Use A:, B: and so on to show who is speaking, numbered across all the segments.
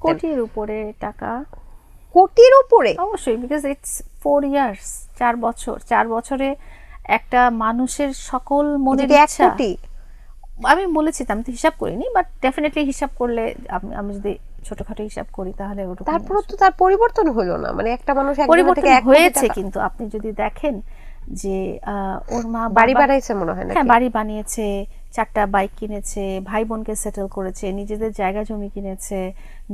A: কোটির উপরে টাকা।
B: কোটির উপরে?
A: অবশ্যই, বিকজ ইটস 4 ইয়ার্স, 4 বছর। 4 বছরে একটা মানুষের সকল মনের
B: এটা 1
A: ইচ্ছা।
B: কোটি?
A: আমি বলেছি তো, আমি তো হিসাব করিনি, বাট ডেফিনেটলি হিসাব করলে আমি যদি ছোটখাটো হিসাব করি তাহলে ওরকম
B: তারপর তো তার পরিবর্তন হলো না, মানে একটা মানুষ এক জায়গা
A: পরিবর্তন
B: থেকে 1 কোটি
A: হয়েছে।
B: টাকা।
A: কিন্তু আপনি যদি দেখেন যে ওর মা
B: বাড়ি বানাইছে মনে হয়
A: হ্যাঁ
B: নাকি?
A: বাড়ি বানিয়েছে, 4টা বাইক কিনেছে, ভাই বোনকে সেটেল করেছে, নিজেদের জায়গা জমি কিনেছে,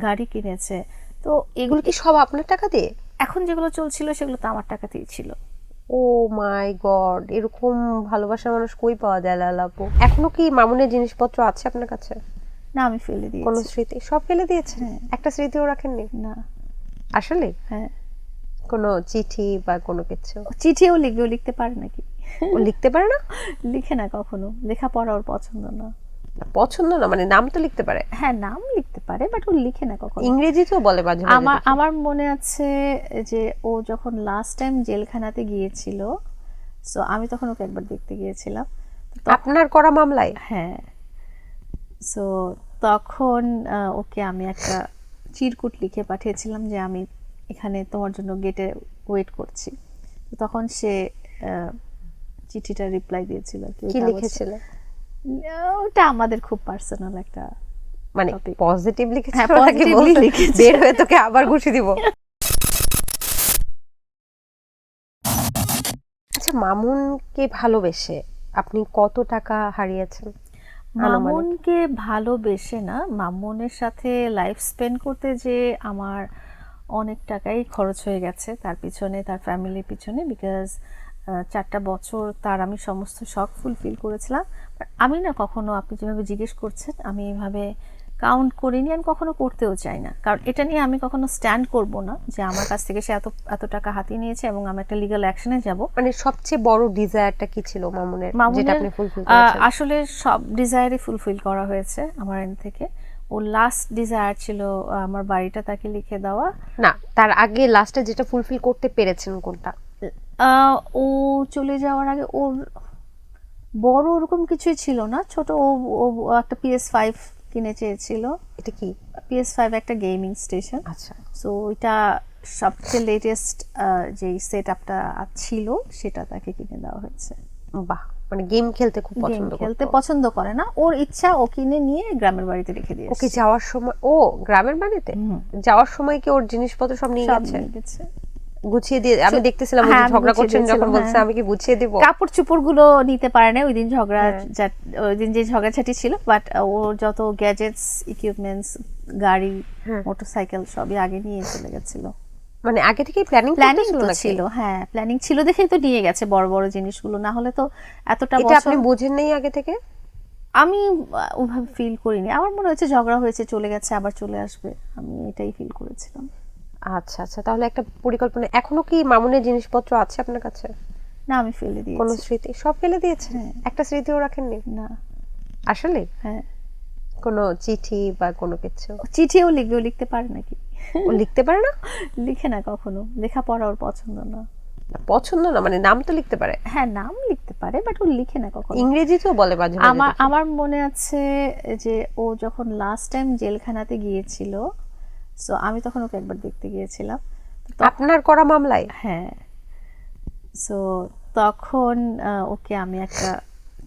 A: গাড়ি কিনেছে। তো
B: এগুলো কি সব আপনার টাকা দিয়ে?
A: এখন যেগুলো চলছিল সেগুলো তো আমার টাকাতেই ছিল।
B: ও মাই গড, এরকম ভালোবাসার মানুষ কই পাওয়া যায় লালা আপু? এখনো কি মামুনের জিনিসপত্র আছে আপনার কাছে?
A: না, আমি ফেলে দিয়েছি।
B: কোনো স্মৃতি? সব ফেলে দিয়েছেন?
A: হ্যাঁ।
B: একটা স্মৃতিও রাখেননি?
A: না।
B: আসলে
A: হ্যাঁ।
B: কোনো চিঠি বা কোনো কিছু?
A: চিঠিও লিখবে, ও লিখতে পারে নাকি?
B: ও লিখতে পারে না?
A: লিখে না কখনো, লেখাপড়া ওর পছন্দ না।
B: পছন্দ না মানে নাম তো লিখতে পারে?
A: হ্যাঁ, নাম লিখতে পারে, বাট ও লিখে না কখনো।
B: ইংরেজি তো বলে মাঝে মাঝে দেখি।
A: আমার মনে আছে যে ও যখন লাস্ট টাইম জেলখানাতে গিয়েছিল, সো আমি তখন ওকে একবার দেখতে গিয়েছিলাম।
B: আপনার করা মামলায়?
A: হ্যাঁ। সো তখন ওকে আমি একটা চিরকুট লিখে পাঠিয়েছিলাম যে আমি এখানে তোমার জন্য গেটে ওয়েট করছি। তো তখন সে চিঠিটা রিপ্লাই দিয়েছিল।
B: কি লিখেছিল?
A: ওটা আমাদের খুব পার্সোনাল একটা,
B: মানে পজিটিভ লিখেছিল
A: হ্যাঁ,
B: নাকি
A: positively
B: বলছে
A: লিখেছে।
B: বের হয়ে তোকে আবার ঘুষি দিব? আচ্ছা, মামুনকে ভালোবেসে আপনি কত টাকা হারিয়েছেন?
A: মামুনকে ভালোবেসে না, মামুনের সাথে লাইফ স্পেন্ড করতে যে আমার অনেক টাকাই খরচ হয়ে গেছে তার পিছনে, তার ফ্যামিলির পিছনে। বিকজ 4টা বছর তার আমি সমস্ত শখ ফুলফিল করেছিলাম। বাট আমি না কখনো, আপনি যেভাবে জিজ্ঞেস করছেন, আমি এভাবে কাউন্ট করিনি, আমি কখনো করতেও চাই না। কারণ এটা নিয়ে আমি কখনো স্ট্যান্ড করব না যে আমার কাছ থেকে সে এত এত টাকা হাতিয়ে নিয়েছে এবং আমি একটা লিগ্যাল অ্যাকশনে যাব।
B: মানে সবচেয়ে বড় ডিজায়ারটা কি ছিল মামুনের, যেটা আপনি ফুলফিল করেছেন?
A: আসলে সব ডিজায়ারই ফুলফিল করা হয়েছে আমার এন্ড থেকে। ও লাস্ট ডিজায়ার ছিল আমার বাড়িটা তাকে লিখে দেওয়া।
B: না, তার আগে লাস্টে যেটা ফুলফিল করতে পেরেছেন কোনটা?
A: ও চলে যাওয়ার আগে ওর বড় ওরকম কিছুই ছিল না, ছোট ও ও একটা PS5 কিনে চেয়েছিল।
B: এটা কি?
A: PS5 একটা গেমিং স্টেশন।
B: আচ্ছা।
A: সো ওইটা সবচেয়ে লেটেস্ট যেই সেট আপটা ছিল সেটা তাকে কিনে দেওয়া হয়েছে।
B: বাহ, মানে গেম খেলতে খুব
A: গেম
B: পছন্দ
A: খেলতে
B: করতো।
A: পছন্দ করে না, ওর ইচ্ছা ও কিনে নিয়ে গ্রামের বাড়িতে রেখে দিয়েছে।
B: ওকে যাওয়ার সময় ও গ্রামের বাড়িতে যাওয়ার সময় কি ওর জিনিসপত্র সব নিয়ে
A: সব
B: গেছে?
A: নিয়ে গেছে।
B: গুছিয়ে দিয়ে? আমি দেখতেছিলাম ওই
A: হ্যাঁ,
B: যে
A: আমি
B: ঝগড়া
A: গুছিয়ে
B: করছেন যখন
A: দিয়েছিলাম,
B: বলছে
A: হ্যাঁ।
B: আমি কি গুছিয়ে দিব।
A: কাপড় চোপড় গুলো নিতে পারে না ওই দিন,
B: হ্যাঁ।
A: ওই দিন যে ঝগড়াঝাটি ছিল। বাট ওর যত গ্যাজেটস, ইকুইপমেন্টস, গাড়ি,
B: হ্যাঁ।
A: মোটরসাইকেল সবই আগে নিয়ে চলে গেছিল।
B: মানে আগে থেকেই প্ল্যানিং
A: প্ল্যানিং
B: ছিল
A: তো
B: নাকি?
A: ছিল, হ্যাঁ প্ল্যানিং ছিল দেখেই তো নিয়ে গেছে বড় বড় জিনিসগুলো, না হলে তো এতটা
B: এটা
A: বছর।
B: আপনি বুঝেন নাই আগে থেকে?
A: আমি ওইভাবে ফিল করিনি, আমার মনে হচ্ছে ঝগড়া হয়েছে, চলে গেছে, আবার চলে আসবে, আমি এটাই ফিল করেছিলাম।
B: আচ্ছা আচ্ছা, তাহলে একটা পরিকল্পনা। এখনো কি মামুনের জিনিসপত্র আছে আপনার কাছে?
A: না, আমি ফেলে
B: কোনো
A: দিয়েছি।
B: স্মৃতি? সব ফেলে দিয়েছেন?
A: হ্যাঁ।
B: একটা স্মৃতিও রাখেননি?
A: না।
B: আসলে
A: হ্যাঁ।
B: কোনো চিঠি বা কোনো কিছু?
A: চিঠিও লিখবে, ও লিখতে পারে নাকি?
B: ও লিখতে পারে না?
A: লিখে না কখনো, লেখাপড়া ওর পছন্দ না।
B: পছন্দ না মানে নাম তো লিখতে পারে?
A: হ্যাঁ, নাম লিখতে পারে, বাট ও লিখে না কখনো।
B: ইংরেজি তো বলে মাঝে মাঝে দেখি।
A: আমার মনে আছে যে ও যখন লাস্ট টাইম জেলখানাতে গিয়েছিল, সো আমি তখন ওকে একবার দেখতে গিয়েছিলাম।
B: আপনার করা মামলায়?
A: হ্যাঁ। সো তখন ওকে আমি একটা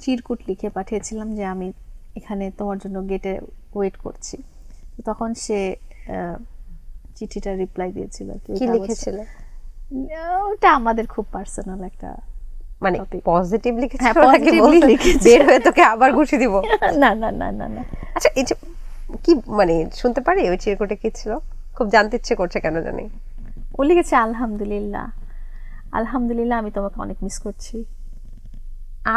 A: চিরকুট লিখে পাঠিয়েছিলাম যে আমি এখানে তোমার জন্য গেটে ওয়েট করছি। তো তখন সে চিঠিটা রিপ্লাই দিয়েছিল।
B: কি লিখেছিল?
A: ওটা আমাদের খুব পার্সোনাল একটা,
B: মানে পজিটিভ
A: হ্যাঁ,
B: লিখেছিল নাকি
A: positively
B: বলছে
A: লিখেছে।
B: বের হয়ে তোকে আবার ঘুষি দিব?
A: না না না না না।
B: আচ্ছা, এই যে কি মানে শুনতে পারি ওই চিরকুটে কি ছিল? খুব জানতে ইচ্ছে করছে কেন জানি।
A: ও লিখেছে আলহামদুলিল্লাহ, আলহামদুলিল্লাহ আমি তোমাকে অনেক মিস করছি।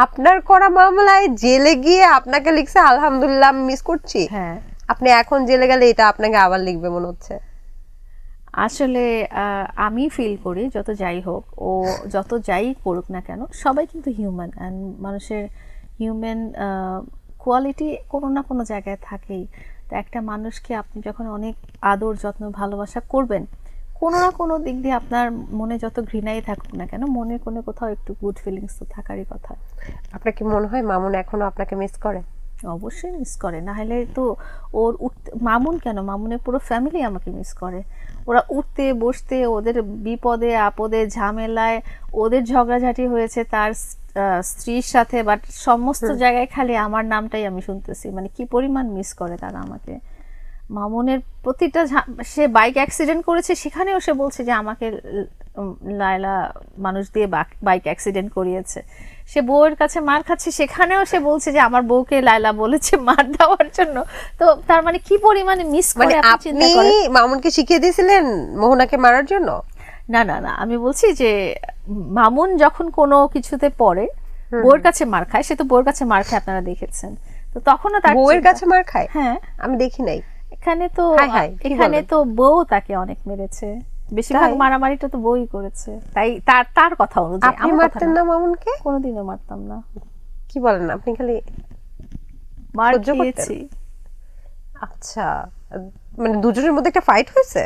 B: আপনার করা মামলায় জেলে গিয়ে আপনাকে লিখছে আলহামদুলিল্লাহ আমি মিস করছি?
A: হ্যাঁ।
B: আপনি এখন জেলে গেলে এটা আপনাকে আবার লিখবে মনে হচ্ছে।
A: আসলে আমি ফিল করি যত যাই হোক, ও যত যাই করুক না কেন, সবাই কিন্তু হিউম্যান, অ্যান্ড মানুষের হিউম্যান কোয়ালিটি কোনো না কোনো জায়গায় থাকেই। তো একটা মানুষকে আপনি যখন অনেক আদর যত্ন ভালোবাসা করবেন, কোনো না কোনো দিক দিয়ে আপনার মনে যত ঘৃণাই থাকুক না কেন, মনে কোনো কোথাও একটু গুড ফিলিংস তো থাকারই কথা।
B: আপনার কি মনে হয় মামুন এখনো আপনাকে মিস করে?
A: অবশ্যই মিস করে, না হলে তো ওর উঠতে, মামুন কেন, মামুনের পুরো ফ্যামিলি আমাকে মিস করে। ওরা উঠতে বসতে, ওদের বিপদে আপদে ঝামেলায়, ওদের ঝগড়াঝাটি হয়েছে তার স্ত্রীর সাথে, বাট সমস্ত জায়গায় খালি আমার নামটাই আমি শুনতেছি, মানে কি পরিমাণ মিস করে তারা আমাকে। মামুনের প্রতিটা সে বাইক অ্যাক্সিডেন্ট করেছে, সেখানেও সে বলছে যে আমাকে লায়লা মানুষ দিয়ে বাইক অ্যাক্সিডেন্ট করিয়েছে। সে বউয়ের কাছে মার খাচ্ছে, সেখানেও সে বলছে যে আমার বউকে লায়লা বলেছে মার দেওয়ার জন্য। তো তার মানে কি পরিমাণে মিস
B: মানে
A: করে আপনি চিন্তা
B: আপনি
A: করেন।
B: মামুনকে শিখিয়ে দিয়েছিলেন মোহনাকে মারার জন্য?
A: না না না, আমি বলছি যে মামুন যখন কোনো কিছুতে পড়ে, বউয়ের কাছে মার খায়, সে তো বউয়ের কাছে মার খায়, আপনারা দেখেছেন। তো তখনও তার
B: বউয়ের কাছে মার খায়?
A: হ্যাঁ,
B: আমি দেখি নাই।
A: এখানে তো
B: হায় হায়, কি
A: এখানে
B: বলেন?
A: তো বউ তাকে অনেক মেরেছে, বেশিরভাগ
B: তাই?
A: মারামারিটা তো বউই করেছে। তাই তার তার কথা অনুযায়ী,
B: আপনি
A: আমার কথা
B: মারতেন
A: না,
B: না মামুনকে?
A: কোনোদিনও মারতাম না।
B: কি বলেন, আপনি খালি
A: মার
B: সহ্য করতেন?
A: খেয়েছি।
B: আচ্ছা, মানে দুজনের মধ্যে একটা ফাইট হয়েছে?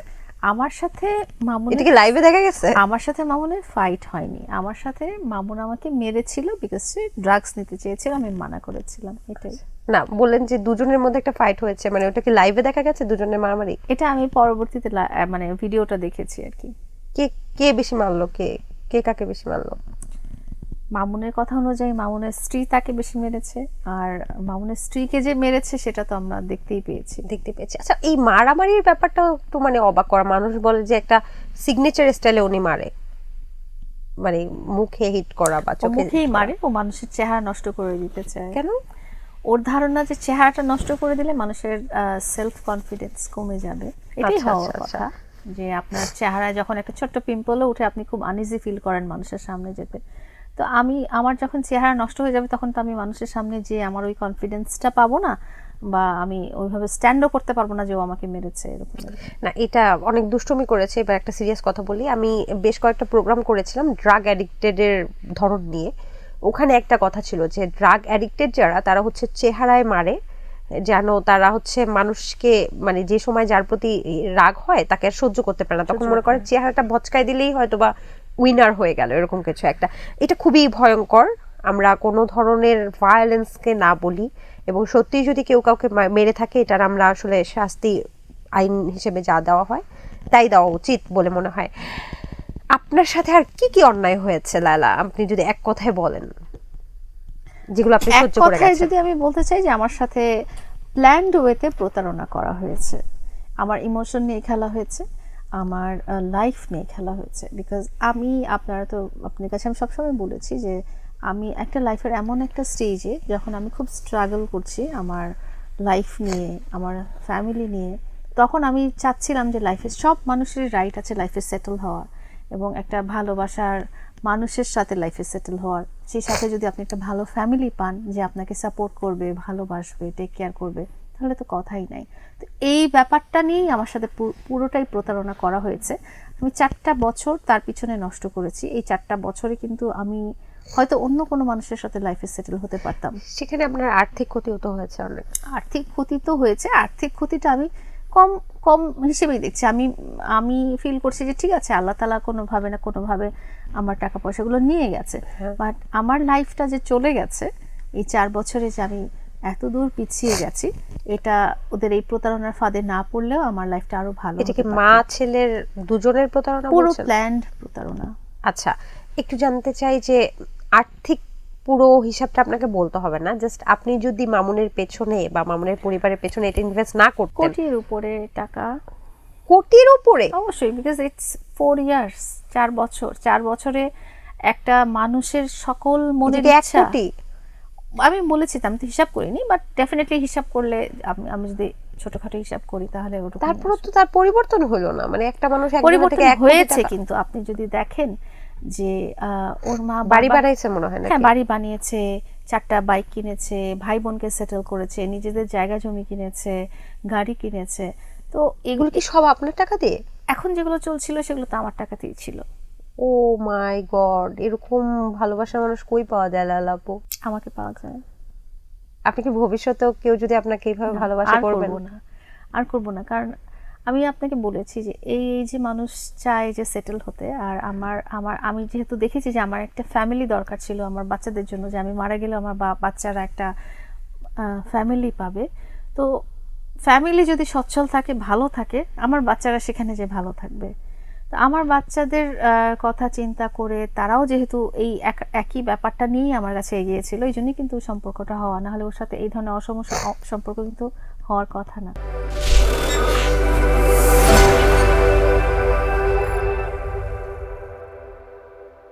A: আমার সাথে
B: এটা
A: মামুনের,
B: কি লাইভে দেখা গেছে?
A: আমার সাথে মামুনের ফাইট হয়নি। আমার সাথে মামুন আমাকে মেরেছিল বিকজ সে ড্রাগস নিতে চেয়েছিল, আমি মানা করেছিলাম, এটাই।
B: না, বললেন যে দুজনের মধ্যে একটা ফাইট হয়েছে, মানে ওটা কি লাইভে দেখা গেছে দুজনের মারামারি?
A: এটা আমি পরবর্তীতে মানে ভিডিওটা দেখেছি আর কি।
B: কে কে বেশি মারলো, কে কে কাকে বেশি মারলো?
A: মামুনের কথা অনুযায়ী মামুনের স্ত্রী তাকে বেশি মেরেছে, আর মামুনের স্ত্রীকে যে মেরেছে সেটা তো আমরা দেখতেই পেয়েছি।
B: দেখতে পেয়েছি। আচ্ছা, এই মারামারির ব্যাপারটা একটু মানে অবাক করা। মানুষ বলে যে একটা সিগনেচার স্টাইলে উনি মারে, মানে মুখে হিট করা বা
A: ও
B: চোখে
A: মুখেই
B: hit করা।
A: মারে, ও মানুষের চেহারা নষ্ট করে দিতে চায়।
B: কেন?
A: ওর ধারণা যে চেহারাটা নষ্ট করে দিলে মানুষের সেলফ কনফিডেন্স কমে যাবে, এটাই
B: আচ্ছা,
A: হওয়ার
B: আচ্ছা,
A: কথা। যে আপনার চেহারায় যখন একটা ছোট্ট পিম্পলও উঠে, আপনি খুব আনইজি ফিল করেন মানুষের সামনে যেতে। তো আমার যখন চেহারা নষ্ট হয়ে যাবে, তখন তো আমি মানুষের সামনে যে আমার ওই কনফিডেন্সটা পাবো না, বা আমি ওইভাবে স্ট্যান্ডও করতে পারবো না যে ও আমাকে মেরেছে, এরকম।
B: না, এটা অনেক দুষ্টুমি করেছে। এবার একটা সিরিয়াস কথা বলি। আমি বেশ কয়েকটা প্রোগ্রাম করেছিলাম ড্রাগ অ্যাডিক্টেডের ধরন নিয়ে। ওখানে একটা কথা ছিল যে ড্রাগ অ্যাডিক্টেড যারা, তারা হচ্ছে চেহারায় মারে, যেন তারা হচ্ছে মানুষকে, মানে যে সময় যার প্রতি রাগ হয় তাকে আর সহ্য করতে পারে না, তখন মনে করে চেহারাটা ভচকাই দিলেই হয়তো বা উইনার হয়ে গেল, এরকম কিছু একটা। এটা খুবই ভয়ঙ্কর। আমরা কোনো ধরনের ভায়োলেন্সকে না বলি, এবং সত্যিই যদি কেউ কাউকে মেরে থাকে, এটার আমরা আসলে শাস্তি আইন হিসেবে যা দেওয়া হয় তাই দেওয়া উচিত বলে মনে হয়। আপনার সাথে আর কি কি অন্যায় হয়েছে লায়লা, আপনি যদি এক কথায় বলেন, যেগুলো আপনি
A: এক
B: সহ্য করে
A: কথায়
B: গেছেন?
A: যদি আমি বলতে চাই যে আমার সাথে প্ল্যান্ড ওয়েতে প্রতারণা করা হয়েছে, আমার ইমোশন নিয়ে খেলা হয়েছে, আমার লাইফ নিয়ে খেলা হয়েছে। বিকজ আমি, আপনারা তো, আপনার কাছে আমি সবসময় বলেছি যে আমি একটা লাইফের এমন একটা স্টেজে, যখন আমি খুব স্ট্রাগল করছি আমার লাইফ নিয়ে, আমার ফ্যামিলি নিয়ে, তখন আমি চাচ্ছিলাম যে লাইফে সব মানুষেরই রাইট আছে লাইফে সেটেল হওয়ার, এবং একটা ভালোবাসার মানুষের সাথে লাইফে সেটেল হওয়ার। সেই সাথে যদি আপনি একটা ভালো ফ্যামিলি পান যে আপনাকে সাপোর্ট করবে, ভালোবাসবে, টেক কেয়ার করবে, তাহলে তো কথাই নাই। তো এই ব্যাপারটা নিয়েই আমার সাথে পুরোটাই প্রতারণা করা হয়েছে। আমি 4টা বছর তার পিছনে নষ্ট করেছি। এই 4টা বছরে কিন্তু আমি হয়তো অন্য কোনো মানুষের সাথে লাইফে সেটেল হতে পারতাম।
B: সেখানে আপনার আর্থিক ক্ষতিও তো হয়েছে অনেক।
A: আর্থিক ক্ষতি তো হয়েছে, আর্থিক ক্ষতিটা আমি কম কম হিসেবেই দেখছি। আমি আমি ফিল করছি যে ঠিক আছে, আল্লাহ তাআলা কোনোভাবে না কোনোভাবে আমার টাকা পয়সাগুলো নিয়ে গেছে, বাট আমার লাইফটা যে চলে গেছে এই 4 বছরে, যে আমি এত দূর পিছিয়ে গেছি, এটা ওদের এই প্রতারণার ফাঁদে না পড়লেও আমার লাইফটা আরো ভালো
B: এটা
A: হতে
B: কি
A: পারত।
B: মা ছেলের দুজনের প্রতারণা
A: পুরো
B: বলছেন?
A: প্ল্যান্ড প্রতারণা।
B: আচ্ছা, একটু জানতে চাই যে আর্থিক পুরো হিসাবটা আপনাকে বলতে হবে না, জাস্ট আপনি যদি মামুনের পেছনে বা মামুনের পরিবারের পেছনে এটা ইনভেস্ট না করতেন।
A: কোটির উপরে টাকা।
B: কোটির উপরে?
A: অবশ্যই, বিকজ ইটস 4 ইয়ার্স, 4 বছর। 4 বছরে একটা মানুষের সকল মনের
B: যদি 1
A: ইচ্ছা,
B: কোটি?
A: আমি বলেছি তো, আমি তো হিসাব করিনি, বাট ডেফিনেটলি হিসাব করলে, আমি যদি ছোটখাটো হিসাব করি তাহলে ওরকম
B: তারপরে তো তার পরিবর্তন হলো না, মানে একটা মানুষ এক জায়গা
A: পরিবর্তন
B: থেকে 1 কোটি
A: হয়েছে।
B: টাকা।
A: কিন্তু আপনি যদি দেখেন যে ওর মা
B: বাড়ি
A: বাবা-
B: বানাইছে মনে হয়
A: হ্যাঁ,
B: নাকি?
A: বাড়ি বানিয়েছে, 4টা বাইক কিনেছে, ভাই বোনকে সেটেল করেছে, নিজেদের জায়গা জমি কিনেছে, গাড়ি কিনেছে। তো
B: এগুলো কি সব আপনার টাকা দিয়ে?
A: এখন যেগুলো চলছিল সেগুলো তো আমার টাকাতেই ছিল।
B: ও মাই গড, এরকম ভালোবাসার মানুষ কই পাওয়া যায় লালা আপু?
A: আমাকে পাওয়া যায়।
B: আপনি কি ভবিষ্যতেও কেউ যদি আপনাকে এইভাবে
A: না,
B: ভালোবাসা
A: আর
B: করবেন?
A: করব না, আর করব না। কারণ আমি আপনাকে বলেছি যে এই এই যে মানুষ চায় যে সেটেল হতে, আর আমি যেহেতু দেখেছি যে আমার একটা ফ্যামিলি দরকার ছিল আমার বাচ্চাদের জন্য, যে আমি মারা গেলে আমার বাচ্চারা একটা ফ্যামিলি পাবে। তো ফ্যামিলি যদি সচ্ছল থাকে, ভালো থাকে, আমার বাচ্চারা সেখানে যে ভালো থাকবে। তো আমার বাচ্চাদের কথা চিন্তা করে তারাও যেহেতু এই একই ব্যাপারটা নিয়েই আমার কাছে এগিয়েছিল, এই জন্যই কিন্তু সম্পর্কটা হওয়া, না হলে ওর সাথে এই ধরনের সম্পর্ক কিন্তু হওয়ার কথা না।